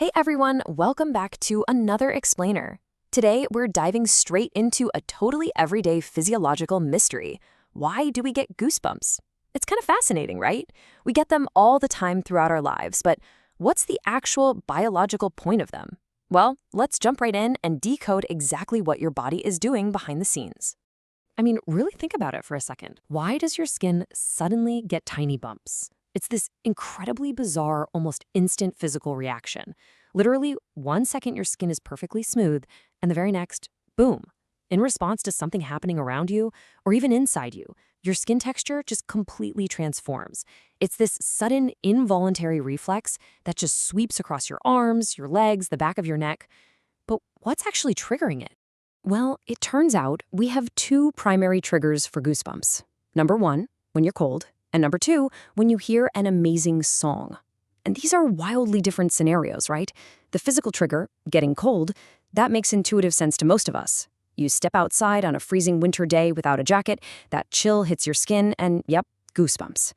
Hey everyone, welcome back to another explainer. Today, we're diving straight into a totally everyday physiological mystery. Why do we get goosebumps? It's kind of fascinating, right? We get them all the time throughout our lives, but what's the actual biological point of them? Well, let's jump right in and decode exactly what your body is doing behind the scenes. Really think about it for a second. Why does your skin suddenly get tiny bumps? It's this incredibly bizarre, almost instant physical reaction. Literally, 1 second your skin is perfectly smooth, and the very next, boom. In response to something happening around you, or even inside you, your skin texture just completely transforms. It's this sudden, involuntary reflex that just sweeps across your arms, your legs, the back of your neck. But what's actually triggering it? Well, it turns out we have two primary triggers for goosebumps. Number one, when you're cold, and number two, when you hear an amazing song. And these are wildly different scenarios, right? The physical trigger, getting cold, that makes intuitive sense to most of us. You step outside on a freezing winter day without a jacket, that chill hits your skin, and yep, goosebumps.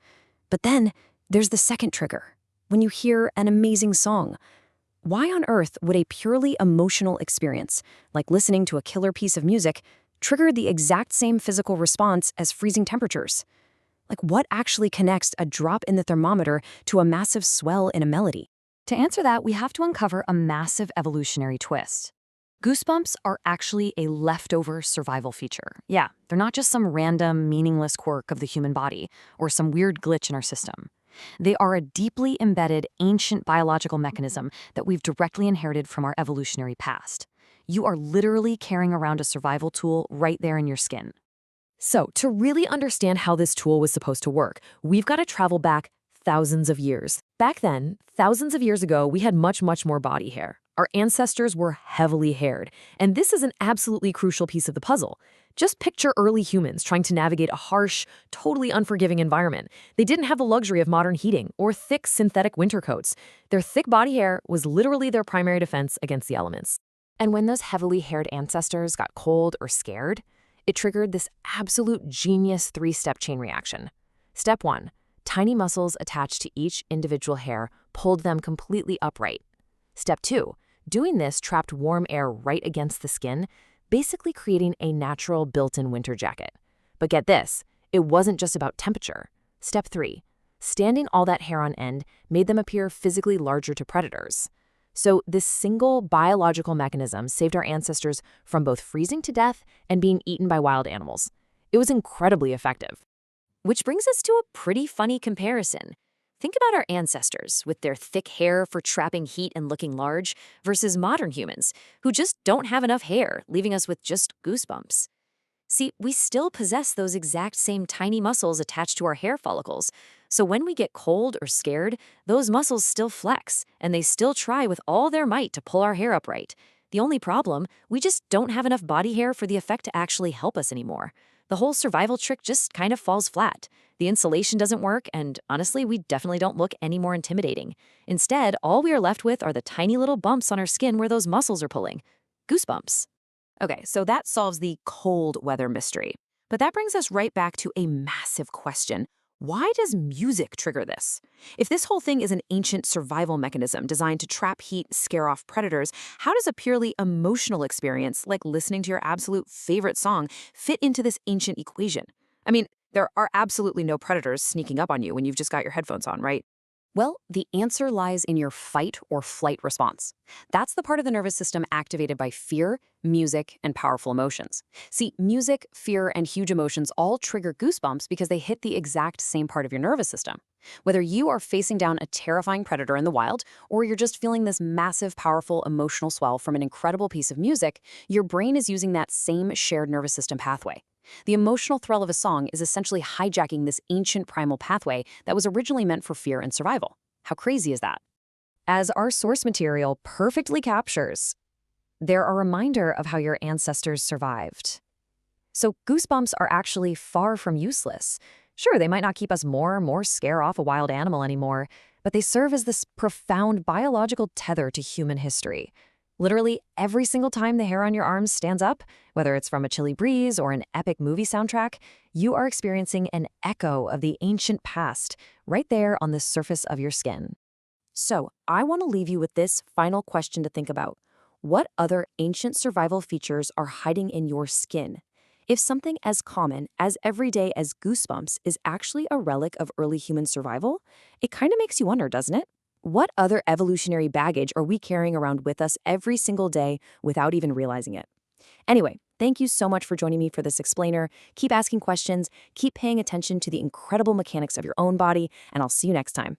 But then there's the second trigger, when you hear an amazing song. Why on earth would a purely emotional experience, like listening to a killer piece of music, trigger the exact same physical response as freezing temperatures? Like, what actually connects a drop in the thermometer to a massive swell in a melody? To answer that, we have to uncover a massive evolutionary twist. Goosebumps are actually a leftover survival feature. Yeah, they're not just some random, meaningless quirk of the human body or some weird glitch in our system. They are a deeply embedded, ancient biological mechanism that we've directly inherited from our evolutionary past. You are literally carrying around a survival tool right there in your skin. So, to really understand how this tool was supposed to work, we've got to travel back thousands of years. Back then, thousands of years ago, we had much more body hair. Our ancestors were heavily haired, and this is an absolutely crucial piece of the puzzle. Just picture early humans trying to navigate a harsh, totally unforgiving environment. They didn't have the luxury of modern heating or thick synthetic winter coats. Their thick body hair was literally their primary defense against the elements. And when those heavily haired ancestors got cold or scared, it triggered this absolute genius three-step chain reaction. Step 1, tiny muscles attached to each individual hair pulled them completely upright. Step 2, doing this trapped warm air right against the skin, basically creating a natural built-in winter jacket. But get this, it wasn't just about temperature. Step 3, standing all that hair on end made them appear physically larger to predators. So this single biological mechanism saved our ancestors from both freezing to death and being eaten by wild animals. It was incredibly effective. Which brings us to a pretty funny comparison. Think about our ancestors with their thick hair for trapping heat and looking large versus modern humans who just don't have enough hair, leaving us with just goosebumps. See, we still possess those exact same tiny muscles attached to our hair follicles. So when we get cold or scared, those muscles still flex, and they still try with all their might to pull our hair upright. The only problem, we just don't have enough body hair for the effect to actually help us anymore. The whole survival trick just kind of falls flat. The insulation doesn't work, and honestly, we definitely don't look any more intimidating. Instead, all we are left with are the tiny little bumps on our skin where those muscles are pulling. Goosebumps. Okay, so that solves the cold weather mystery. But that brings us right back to a massive question. Why does music trigger this? If this whole thing is an ancient survival mechanism designed to trap heat, scare off predators, how does a purely emotional experience, like listening to your absolute favorite song, fit into this ancient equation? There are absolutely no predators sneaking up on you when you've just got your headphones on, right? Well, the answer lies in your fight or flight response. That's the part of the nervous system activated by fear, music, and powerful emotions. See, music, fear, and huge emotions all trigger goosebumps because they hit the exact same part of your nervous system. Whether you are facing down a terrifying predator in the wild, or you're just feeling this massive, powerful emotional swell from an incredible piece of music, your brain is using that same shared nervous system pathway. The emotional thrill of a song is essentially hijacking this ancient primal pathway that was originally meant for fear and survival. How crazy is that? As our source material perfectly captures, they're a reminder of how your ancestors survived. So goosebumps are actually far from useless. Sure, they might not keep us more scare off a wild animal anymore, but they serve as this profound biological tether to human history. Literally every single time the hair on your arms stands up, whether it's from a chilly breeze or an epic movie soundtrack, you are experiencing an echo of the ancient past right there on the surface of your skin. So, I want to leave you with this final question to think about. What other ancient survival features are hiding in your skin? If something as common as everyday as goosebumps is actually a relic of early human survival, it kind of makes you wonder, doesn't it? What other evolutionary baggage are we carrying around with us every single day without even realizing it? Anyway, thank you so much for joining me for this explainer. Keep asking questions, keep paying attention to the incredible mechanics of your own body, and I'll see you next time.